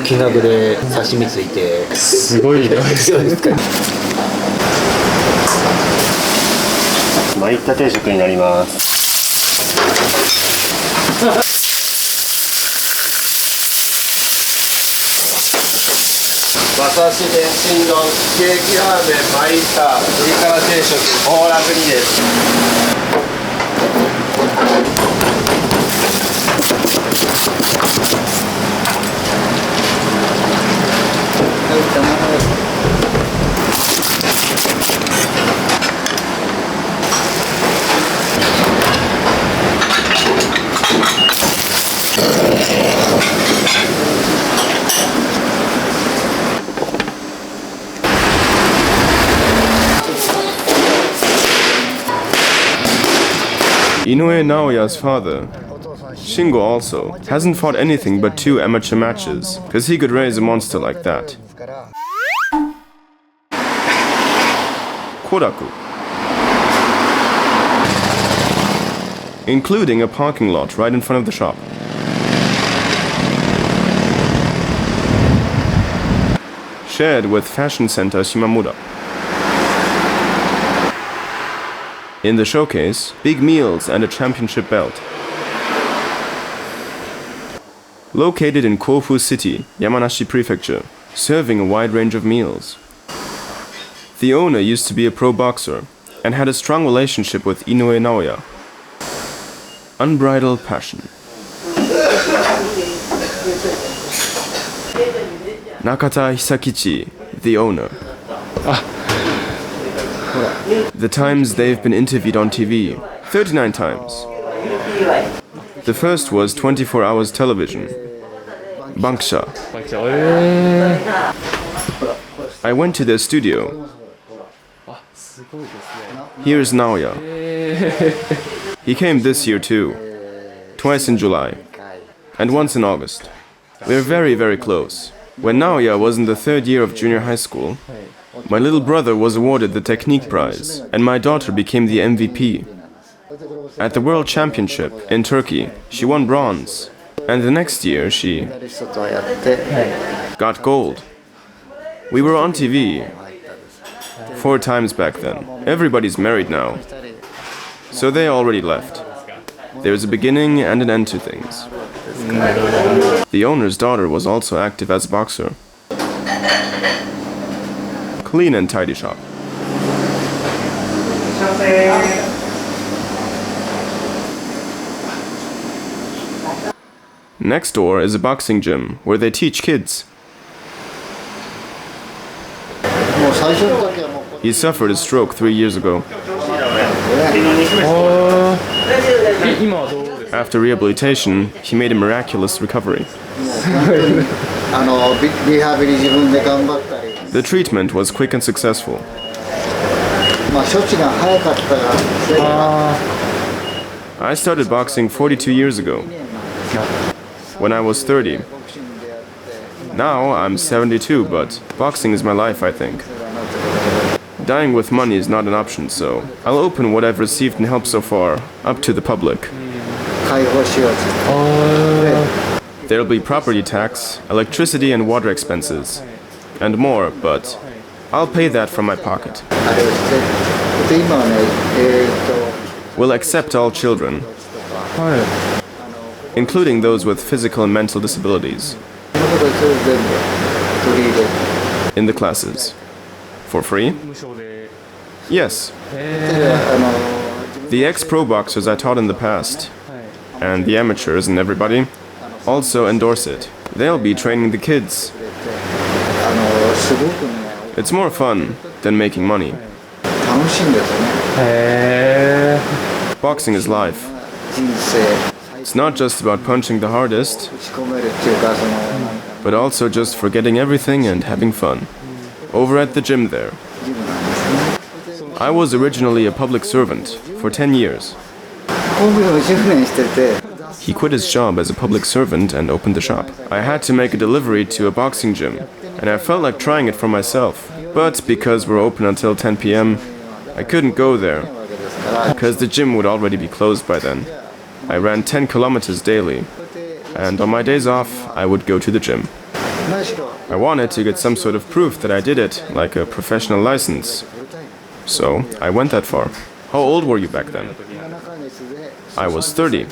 金額で刺身ついてすごい量ですよね。マイタ定食になります。馬刺し天津丼、ケーキラーメン、マイタ、鶏から定食、大楽にです。Inoue Naoya's father, Shingo, also hasn't fought anything but 2 amateur matches, because he could raise a monster like that. Koraku, including a parking lot right in front of the shop. Shared with fashion center Shimamura. In the showcase, big meals and a championship belt. Located in Kofu City, Yamanashi Prefecture, serving a wide range of meals. The owner used to be a pro boxer and had a strong relationship with Inoue Naoya. Unbridled passion. Nakata Hisakichi, the owner. The times they've been interviewed on TV, 39 times. The first was 24 hours television. Banksha. I went to their studio. Here's Naoya. He came this year too. Twice in July. And once in August. We're very, very close. When Naoya was in the 3rd year of junior high school, my little brother was awarded the Technique Prize, and my daughter became the MVP. At the World Championship in Turkey, she won bronze, and the next year she got gold. We were on TV 4 times back then. Everybody's married now, so they already left. There's a beginning and an end to things. The owner's daughter was also active as a boxer. Clean and tidy shop. Next door is a boxing gym where they teach kids. He suffered a stroke 3 years ago. After rehabilitation, he made a miraculous recovery. The treatment was quick and successful. I started boxing 42 years ago, when I was 30. Now I'm 72, but boxing is my life, I think. Dying with money is not an option, so I'll open what I've received in help so far up to the public. There'll be property tax, electricity and water expenses, and more, but I'll pay that from my pocket. We'll accept all children, including those with physical and mental disabilities, in the classes. For free? Yes. The ex-pro boxers I taught in the past, and the amateurs and everybody, also endorse it. They'll be training the kids. It's more fun than making money. Boxing is life. It's not just about punching the hardest, but also just forgetting everything and having fun. Over at the gym there. I was originally a public servant for 10 years. He quit his job as a public servant and opened the shop. I had to make a delivery to a boxing gym, and I felt like trying it for myself. But because we're open until 10 p.m., I couldn't go there, because the gym would already be closed by then. I ran 10 kilometers daily, and on my days off, I would go to the gym. I wanted to get some sort of proof that I did it, like a professional license. So I went that far. How old were you back then? I was 30.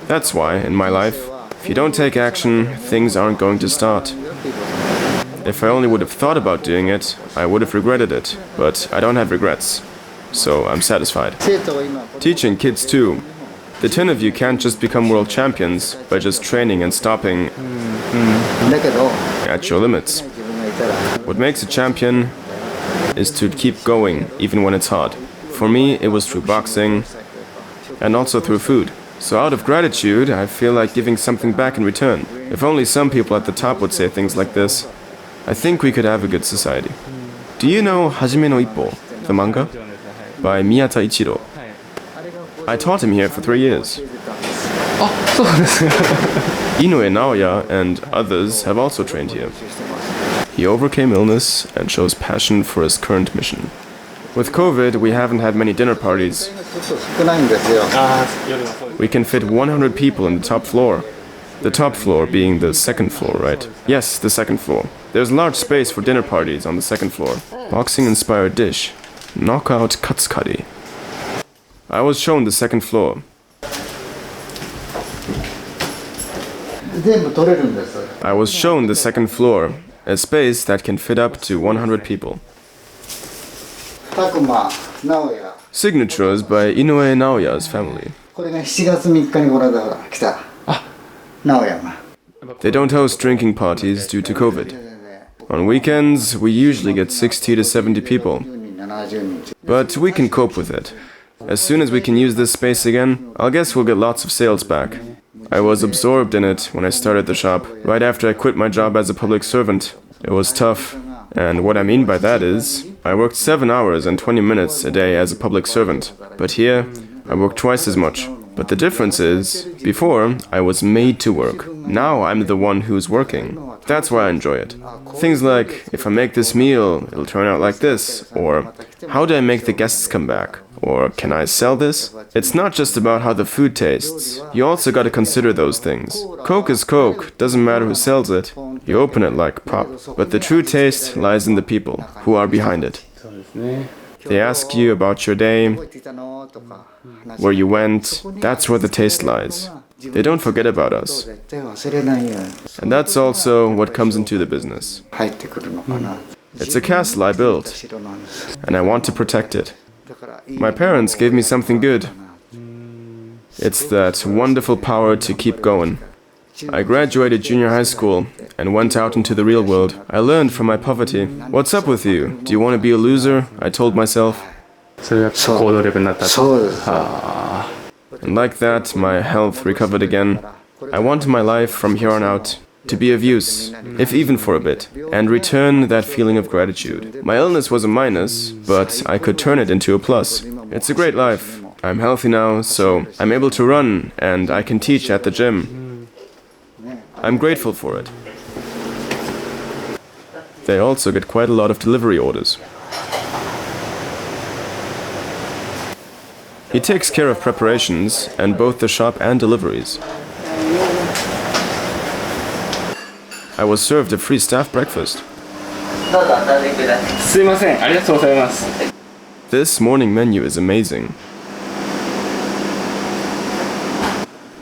That's why, in my life, if you don't take action, things aren't going to start. If I only would have thought about doing it, I would have regretted it, but I don't have regrets. So I'm satisfied. Teaching kids too. The 10 of you can't just become world champions by just training and stopping at your limits. What makes a champion is to keep going, even when it's hard. For me, it was through boxing and also through food. So out of gratitude, I feel like giving something back in return. If only some people at the top would say things like this, I think we could have a good society. Do you know Hajime no Ippo, the manga? By Miyata Ichiro. I taught him here for 3 years. Inoue Naoya and others have also trained here. He overcame illness and shows passion for his current mission. With COVID, we haven't had many dinner parties. We can fit 100 people in the top floor. The top floor being the second floor, right? Yes, the second floor. There's large space for dinner parties on the second floor. Boxing-inspired dish. Knockout katsukari. I was shown the second floor. I was shown the second floor, a space that can fit up to 100 people. Signatures by Inoue Naoya's family. They don't host drinking parties due to COVID. On weekends, we usually get 60 to 70 people. But we can cope with it. As soon as we can use this space again, I guess we'll get lots of sales back. I was absorbed in it when I started the shop, right after I quit my job as a public servant. It was tough. And what I mean by that is, I worked 7 hours and 20 minutes a day as a public servant. But here, I work twice as much. But the difference is, before, I was made to work. Now I'm the one who's working. That's why I enjoy it. Things like, if I make this meal, it'll turn out like this. Or, how do I make the guests come back? Or, can I sell this? It's not just about how the food tastes. You also gotta consider those things. Coke is Coke, doesn't matter who sells it. You open it like pop. But the true taste lies in the people who are behind it. They ask you about your day, where you went. That's where the taste lies. They don't forget about us. And that's also what comes into the business. It's a castle I built, and I want to protect it. My parents gave me something good. It's that wonderful power to keep going. I graduated junior high school and went out into the real world. I learned from my poverty. What's up with you? Do you want to be a loser? I told myself. And like that, my health recovered again. I want my life from here on out to be of use, if even for a bit, and return that feeling of gratitude. My illness was a minus, but I could turn it into a plus. It's a great life. I'm healthy now, so I'm able to run and I can teach at the gym. I'm grateful for it. They also get quite a lot of delivery orders. He takes care of preparations and both the shop and deliveries. I was served a free staff breakfast. This morning menu is amazing.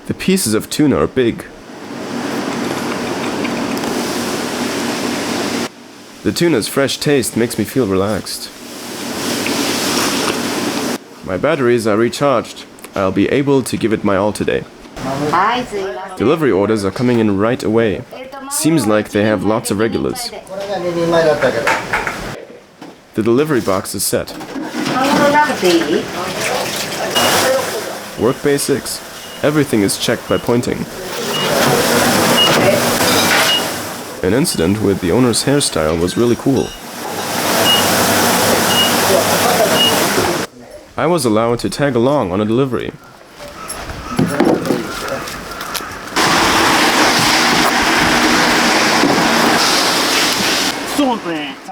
The pieces of tuna are big. The tuna's fresh taste makes me feel relaxed. My batteries are recharged. I'll be able to give it my all today. Delivery orders are coming in right away. Seems like they have lots of regulars. The delivery box is set. Work basics. Everything is checked by pointing. An incident with the owner's hairstyle was really cool. I was allowed to tag along on a delivery.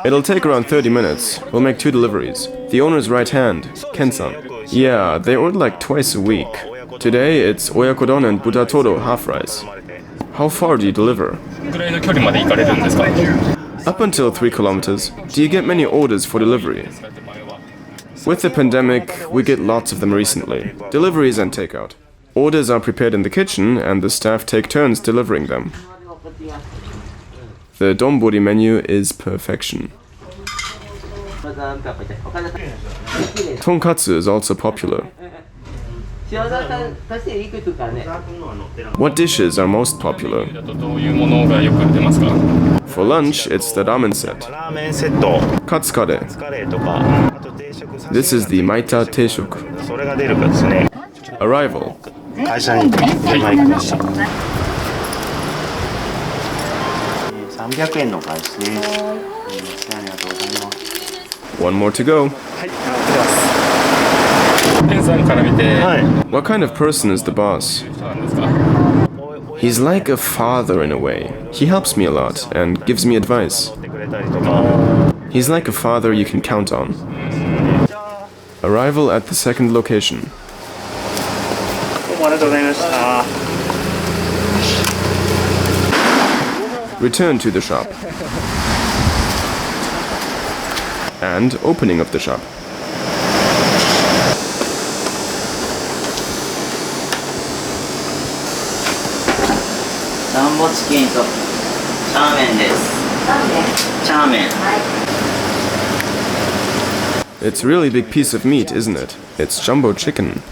It'll take around 30 minutes. We'll make 2 deliveries. The owner's right hand, Ken-san. Yeah, they order like twice a week. Today it's oyakodon and butatoro half rice. How far do you deliver? ぐらいの距離まで行かれるんですか？ Up until 3 kilometers. Do you get many orders for delivery? With the pandemic, we get lots of them recently. Deliveries and takeout. Orders are prepared in the kitchen and the staff take turns delivering them. The donbori menu is perfection. Tonkatsu is also popular. What dishes are most popular? だとどういうものがよく出ますか？ For lunch, it's the ramen set. ラーメンセット、 Katsukare. カレーとか、あと定食、 This is the maita teishoku. それが出るかですね。 Arrival. 会社に今行きました。300円の返しです。ありがとうございます。 One more to go. ペンさんから見て、What kind of person is the boss? なんですか？ He's like a father in a way. He helps me a lot and gives me advice. てくれたりとか。 He's like a father you can count on. Arrival at the second location. どうもありがとうございました。 Return to the shop. And opening of the shop. ジャンボチキンとチャーメンです。チャーメン。 It's a really big piece of meat, isn't it? It's jumbo chicken.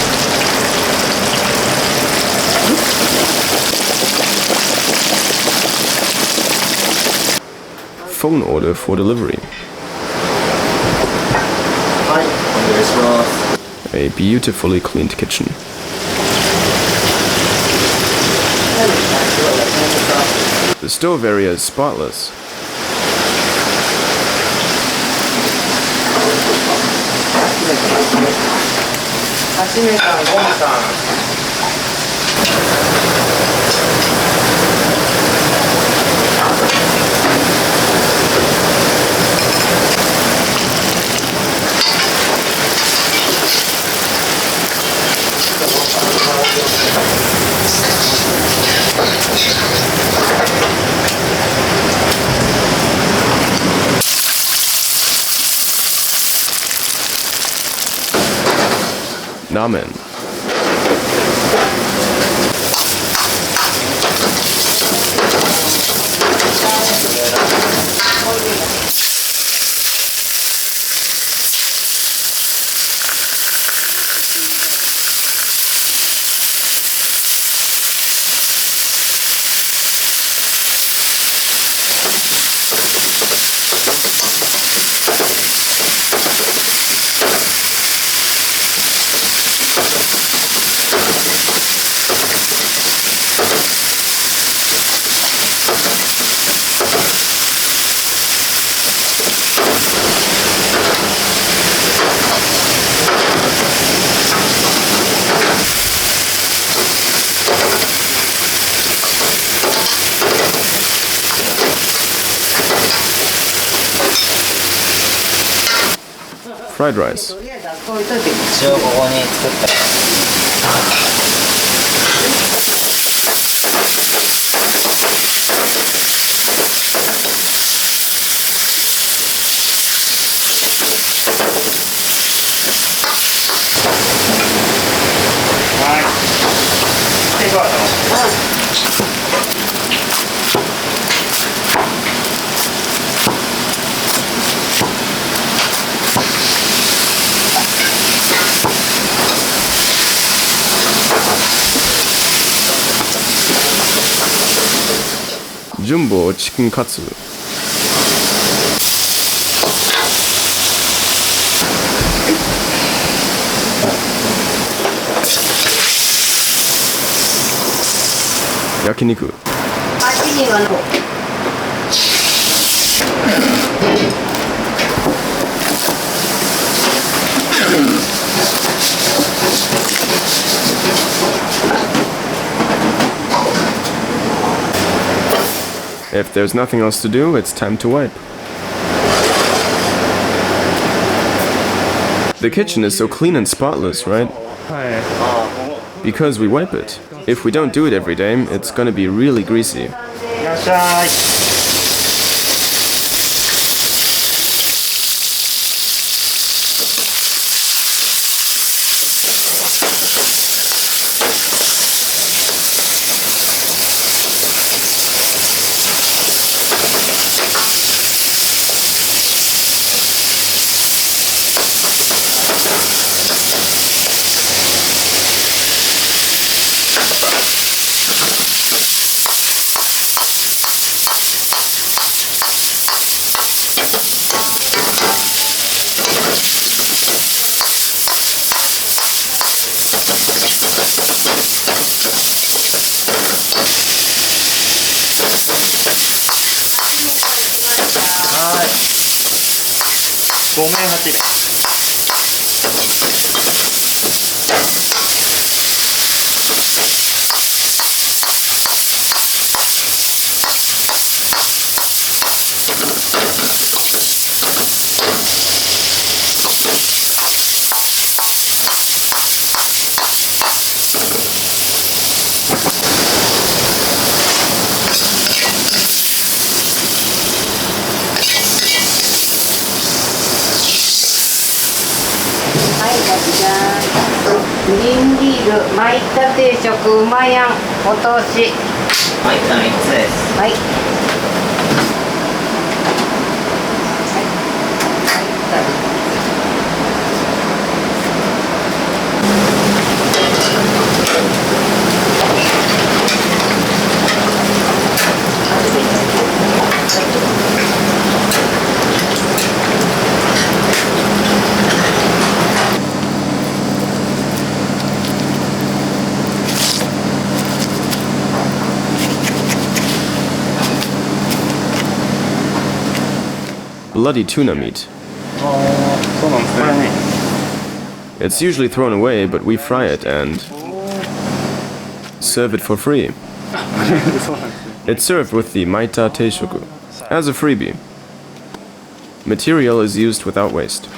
Phone order for delivery. A beautifully cleaned kitchen. The stove area is spotless. Ramen. Fried rice. 一応ここに作った。 Jumbo chicken katsu. Yakiniku. If there's nothing else to do, it's time to wipe. The kitchen is so clean and spotless, right? Because we wipe it. If we don't do it every day, it's gonna be really greasy. っしゃい。ごめん8名。グリーンリール、巻いた定食、うまやん、お通し。巻いた3つです。はい。Bloody tuna meat. そうなんですね。 It's usually thrown away, but we fry it and serve it for free. そうなんですね。 It's served with the maita teishoku as a freebie. Material is used without waste.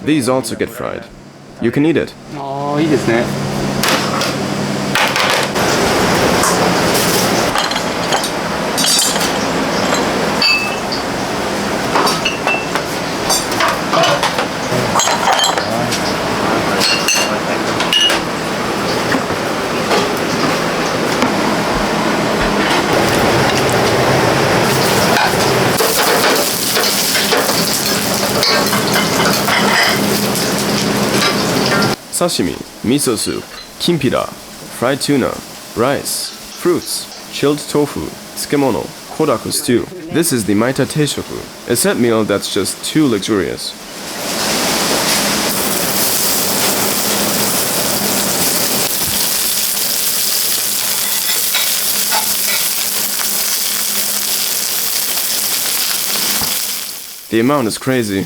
These also get fried. You can eat it. ああ、いいですね。Sashimi, miso soup, kimpira, fried tuna, rice, fruits, chilled tofu, tsukemono, koraku stew. This is the maita teishoku, a set meal that's just too luxurious. The amount is crazy.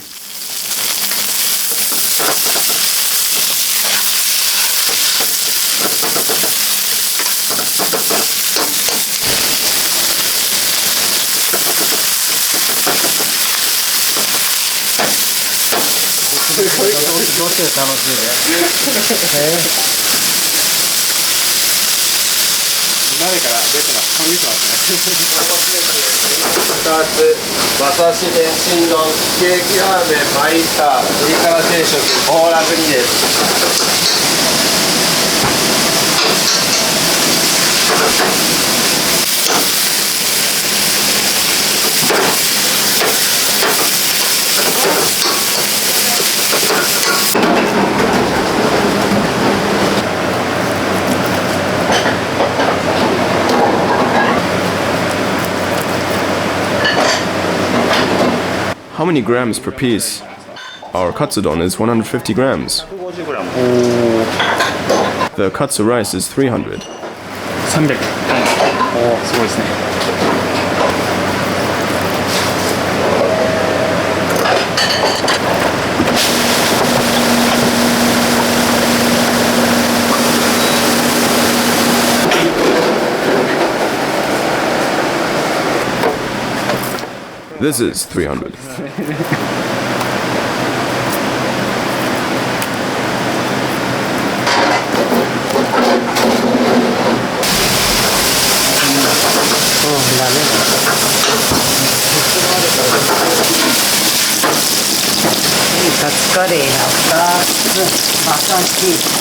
馬刺し天津丼、ケーキラーメン、マイスター、鶏から定食、崩落2です。How many grams per piece? Our katsudon is 150 grams. The katsu rice is 300. 300。おお、すごいですね。This is 300. カツカレーが2つ、馬刺し。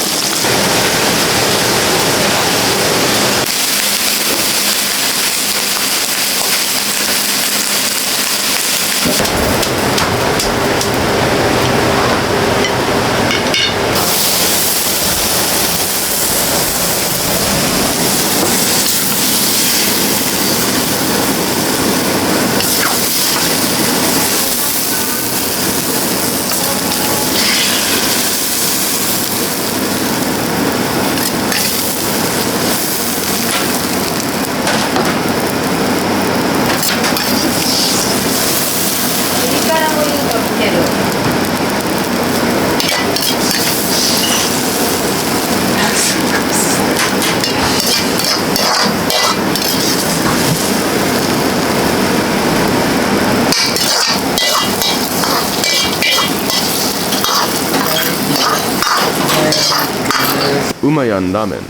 Umayan Ramen.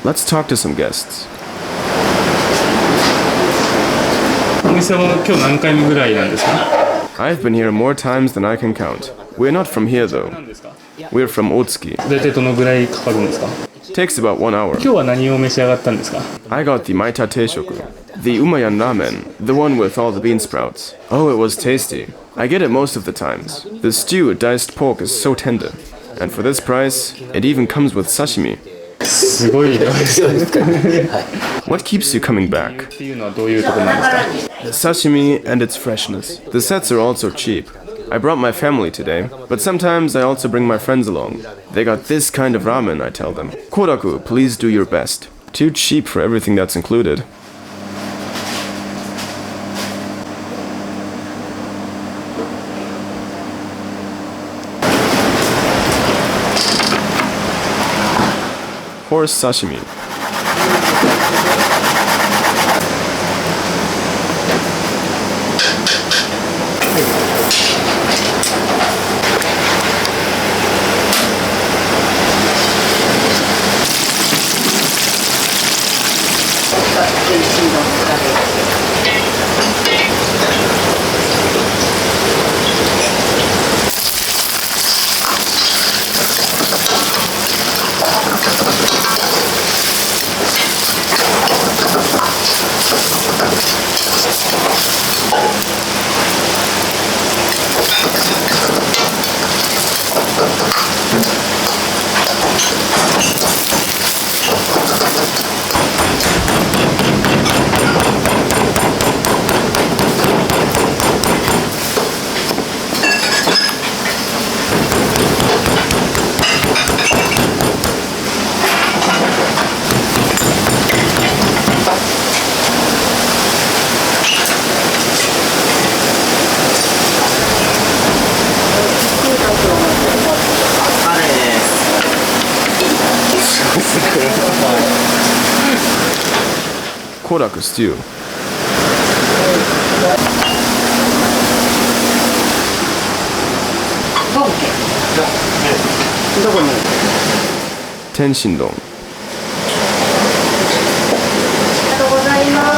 Let's talk to some guests. お店は今日何回目ぐらいなんですか？ I've been here more times than I can count. We're not from here though. 何ですか？ We're from Otsuki. 大体どのぐらいかかるんですか？ Takes about 1 hour. 今日は何を召し上がったんですか？ I got the Maita Teishoku, the Umayan Ramen, the one with all the bean sprouts. Oh, it was tasty. I get it most of the times. The stewed diced pork is so tender. And for this price, it even comes with sashimi. すごい量ですね。 What keeps you coming back? っていうのはどういうところなんですか？ Sashimi and its freshness. The sets are also cheap. I brought my family today, but sometimes I also bring my friends along. They got this kind of ramen, I tell them. Koraku, please do your best. Too cheap for everything that's included. Horse sashimi. Koraku stew. Tenshindon. ありがとうございます。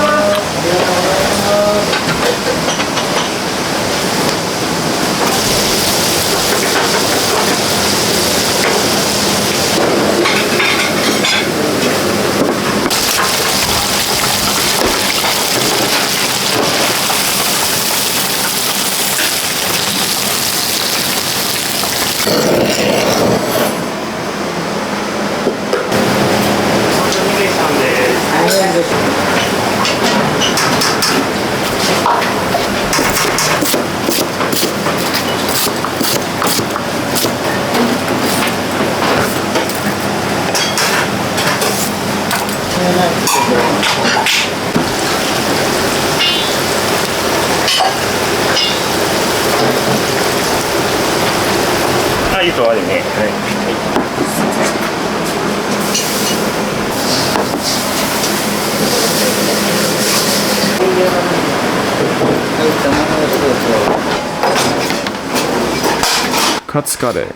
はい、あるね。はい。カツカレー。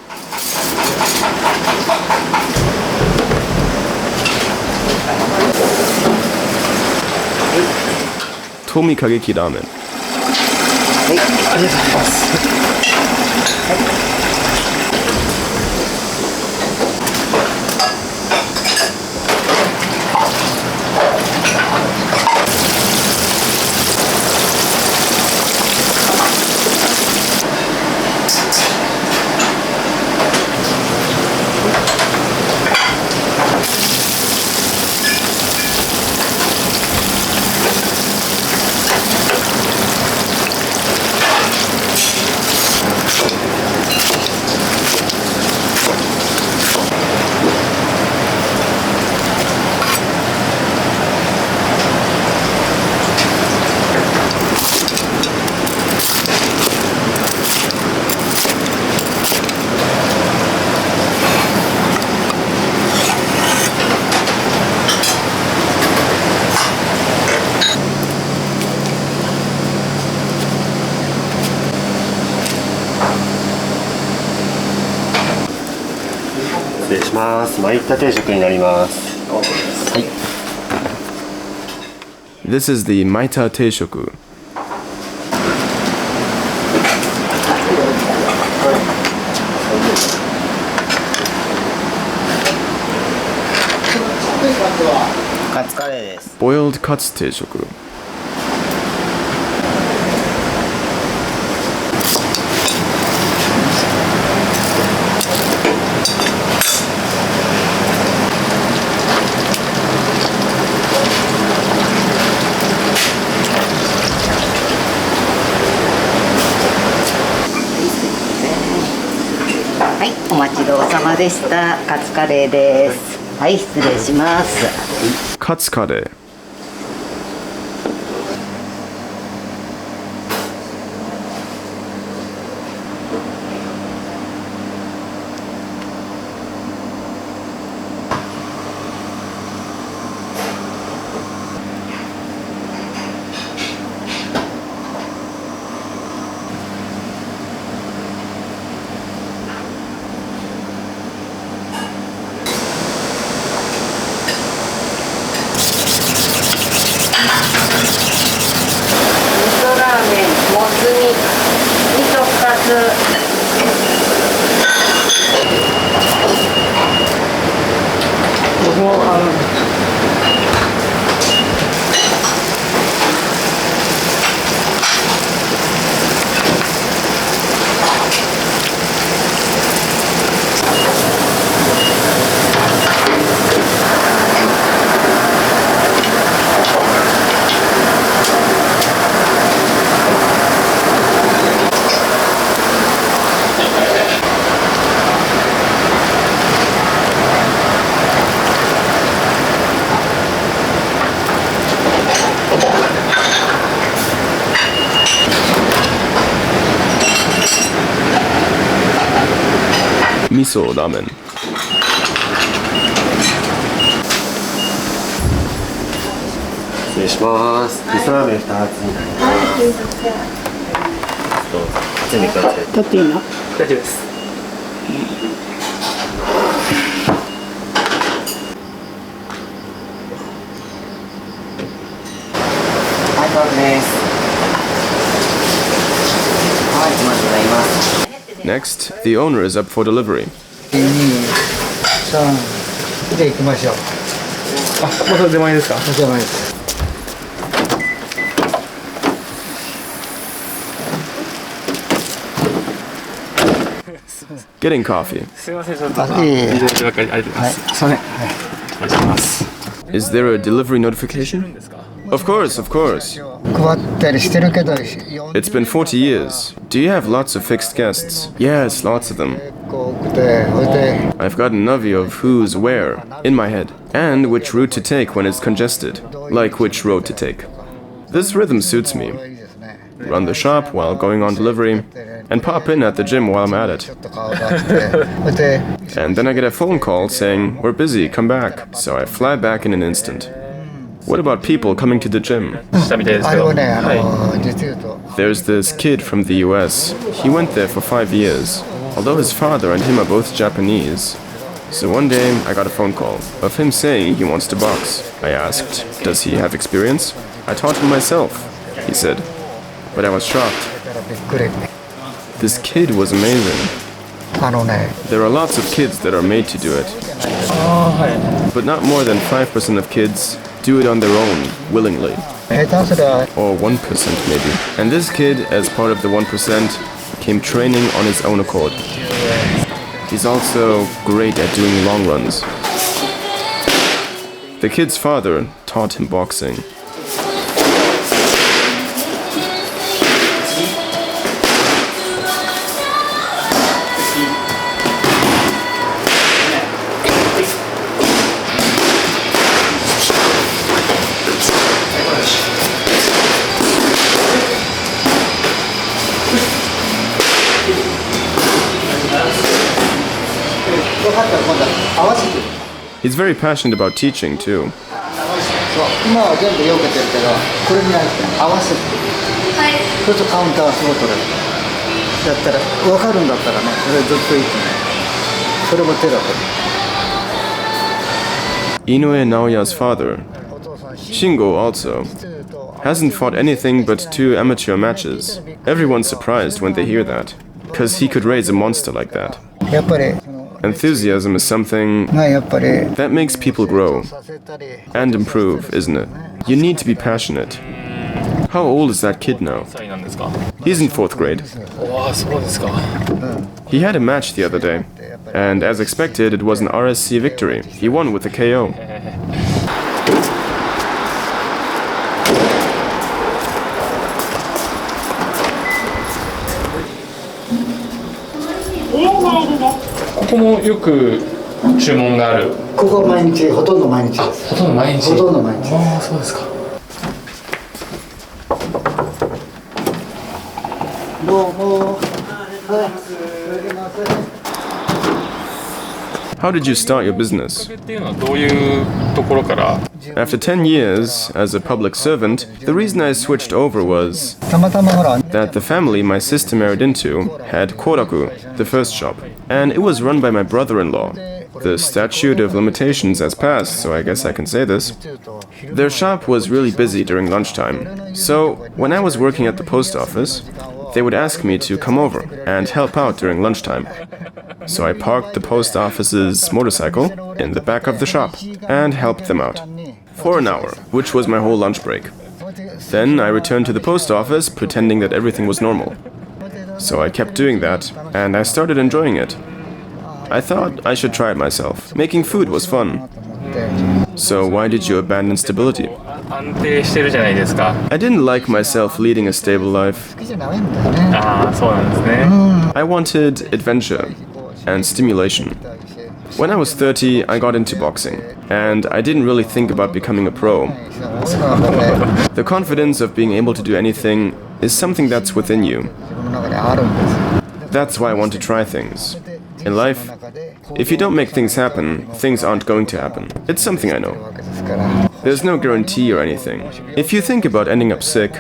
トミカゲキラーメン。はい、ありがとうございます。失礼します。マイタ定食になります。はい。This is the Maita 定食。カツカレーです。Boiled カツ定食。はい、お待ちどうさまでした。カツカレーです。はい、失礼します。カツカレー。味噌ラーメン。失礼します。味噌ラーメン2つになります。どうぞ。熱いにください。取っていいの？大丈夫です。はい、どうぞです。はい、お待ちございます。Next, the owner is up for delivery. 2、3、じゃあ行きましょう。あ、また出前ですか？お邪魔です。Getting coffee. すみません、ちょっと。いえいえいただいてばっかりありがとうございます。すいません。はい。お願いします。 Is there a delivery notification? Of course, of course. 配ったりしてるけど、 It's been 40 years. Do you have lots of fixed guests? Yes, lots of them. 結構多くて、それで I've got a navy of who's where in my head, and which route to take when it's congested, like which road to take. This rhythm suits me. いいですね。 Run the shop while going on delivery, and pop in at the gym while I'm at it. ちょっと顔があって、それで And then I get a phone call saying, we're busy, come back. So I fly back in an instant. What about people coming to the gym? したみたいですあけど。れはね、はい。実言うと、 There's this kid from the US. He went there for 5 years. although his father and him are both Japanese. So one day, I got a phone call of him saying he wants to box. I asked, does he have experience? I taught him myself, he said. But I was shocked. This kid was amazing. There are lots of kids that are made to do it. But not more than 5% of kids do it on their own, willingly. Or 1% maybe. And this kid, as part of the 1%, came training on his own accord. He's also great at doing long runs. The kid's father taught him boxing. He's very passionate about teaching too. Inoue Naoya's father, Shingo, also hasn't fought anything but 2 amateur matches. Everyone's surprised when they hear that, because he could raise a monster like that. Enthusiasm is something that makes people grow and improve, isn't it? You need to be passionate. How old is that kid now? He's in 4th grade. He had a match the other day, and as expected, it was an RSC victory. He won with a KO.ここもよく注文がある。ここは毎日、ほとんど毎日です。ほとんど毎日。ほとんど毎日です。ああ、そうですか。どうも。はい。すみません。How did you start your business? っていうのはどういうところから？ After 10 years as a public servant, the reason I switched over was that the family my sister married into had Koraku, the first shop, and it was run by my brother-in-law. The statute of limitations has passed, so I guess I can say this. Their shop was really busy during lunchtime, so when I was working at the post office, they would ask me to come over and help out during lunchtime. So I parked the post office's motorcycle in the back of the shop and helped them out for an hour, which was my whole lunch break. Then I returned to the post office pretending that everything was normal. So I kept doing that, and I started enjoying it. I thought I should try it myself. Making food was fun. So why did you abandon stability? 安定してるじゃないですか。 I didn't like myself leading a stable life. ああ、そうなんですね。 I wanted adventure and stimulation. When I was 30, I got into boxing, and I didn't really think about becoming a pro. The confidence of being able to do anything is something that's within you. That's why I want to try things. In life, if you don't make things happen, things aren't going to happen. It's something I know. There's no guarantee or anything. If you think about ending up sick,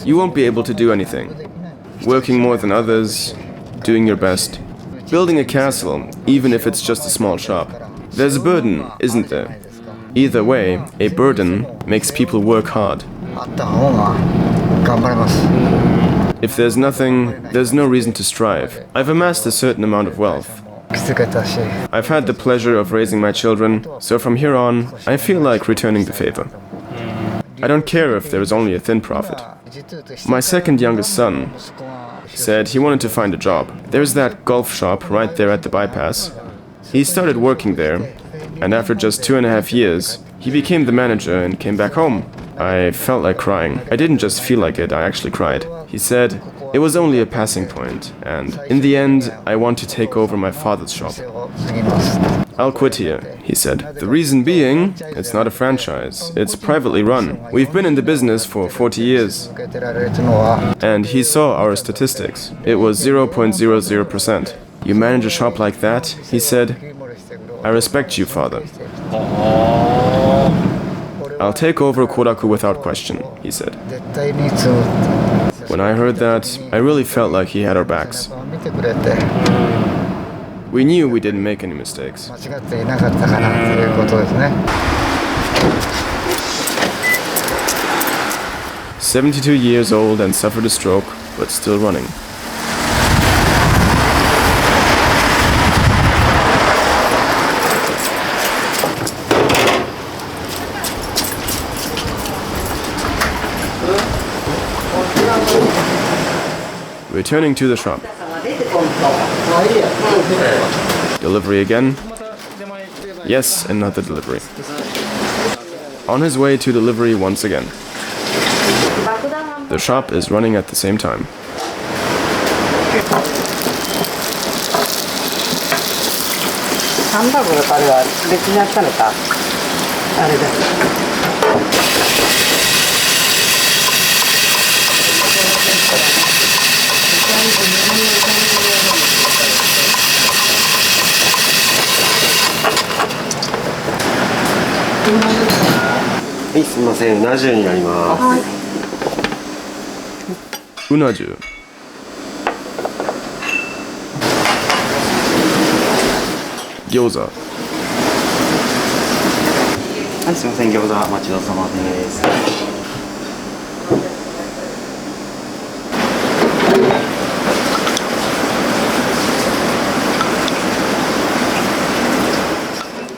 you won't be able to do anything. Working more than others, doing your best, building a castle, even if it's just a small shop. There's a burden, isn't there? Either way, a burden makes people work hard. If there's nothing, there's no reason to strive. I've amassed a certain amount of wealth. I've had the pleasure of raising my children, so from here on, I feel like returning the favor. I don't care if there is only a thin profit. My second youngest son said he wanted to find a job. There's that golf shop right there at the bypass. He started working there, and after just 2.5 years, he became the manager and came back home. I felt like crying. I didn't just feel like it, I actually cried. He said it was only a passing point, and in the end, I want to take over my father's shop. I'll quit here, he said. The reason being, it's not a franchise, it's privately run. We've been in the business for 40 years. And he saw our statistics. It was 0.00%. You manage a shop like that, he said. I respect you, father. I'll take over Koraku without question, he said. When I heard that, I really felt like he had our backs. We knew we didn't make any mistakes. 間違っていなかったかなということですね。72 years old and suffered a stroke, but still running. Returning to the shop. Delivery again. Yes, another delivery. On his way to delivery once again. The shop is running at the same time.はい、すみません、うな重になります。うな重。餃子。はい、すみません、餃子お待ちどうさまです。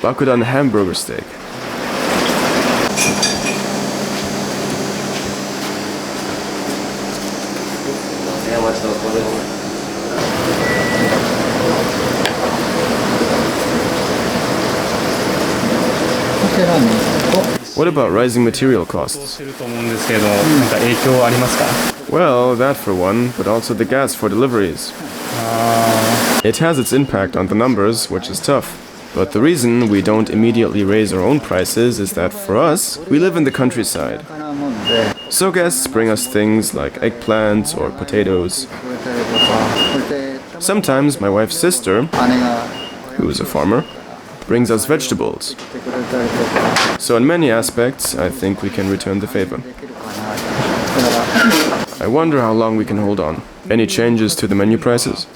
爆弾 hamburger steak. What about rising material costs? Well, that for one, but also the gas for deliveries. It has its impact on the numbers, which is tough. But the reason we don't immediately raise our own prices is that for us, we live in the countryside. So guests bring us things like eggplants or potatoes. Sometimes my wife's sister, who is a farmer, brings us vegetables. So in many aspects, I think we can return the favor. I wonder how long we can hold on. Any changes to the menu prices?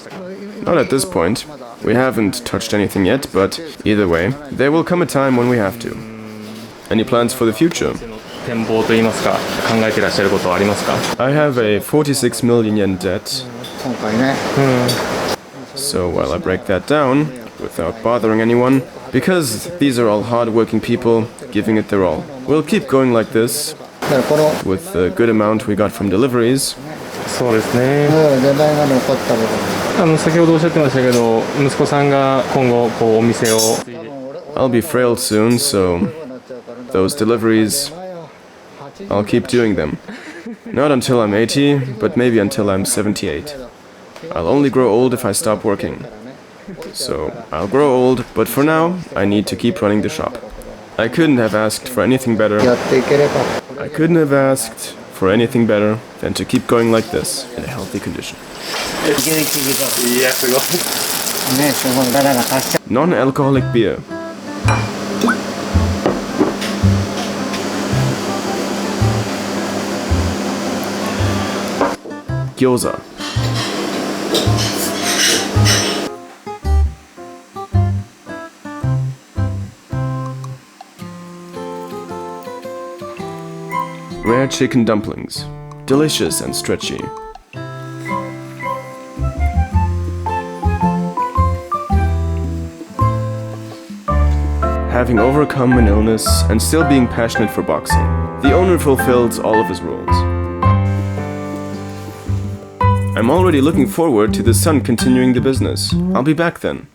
Not at this point. We haven't touched anything yet, but either way, there will come a time when we have to. Any plans for the future? I have a 46 million yen debt. So while I break that down, without bothering anyone, because these are all hard-working people, giving it their all. We'll keep going like this, with the good amount we got from deliveries. そうですね。先ほどおっしゃってましたけど、息子さんが今後こうお店を。I'll be frail soon, so those deliveries, I'll keep doing them. Not until I'm 80, but maybe until I'm 78. I'll only grow old if I stop working. So I'll grow old, but for now, I need to keep running the shop. I couldn't have asked for anything better. I couldn't have asked for anything better than to keep going like this in a healthy condition. Non-alcoholic beer. Gyoza. Rare chicken dumplings. Delicious and stretchy. Having overcome an illness and still being passionate for boxing, the owner fulfills all of his roles. I'm already looking forward to the son continuing the business. I'll be back then.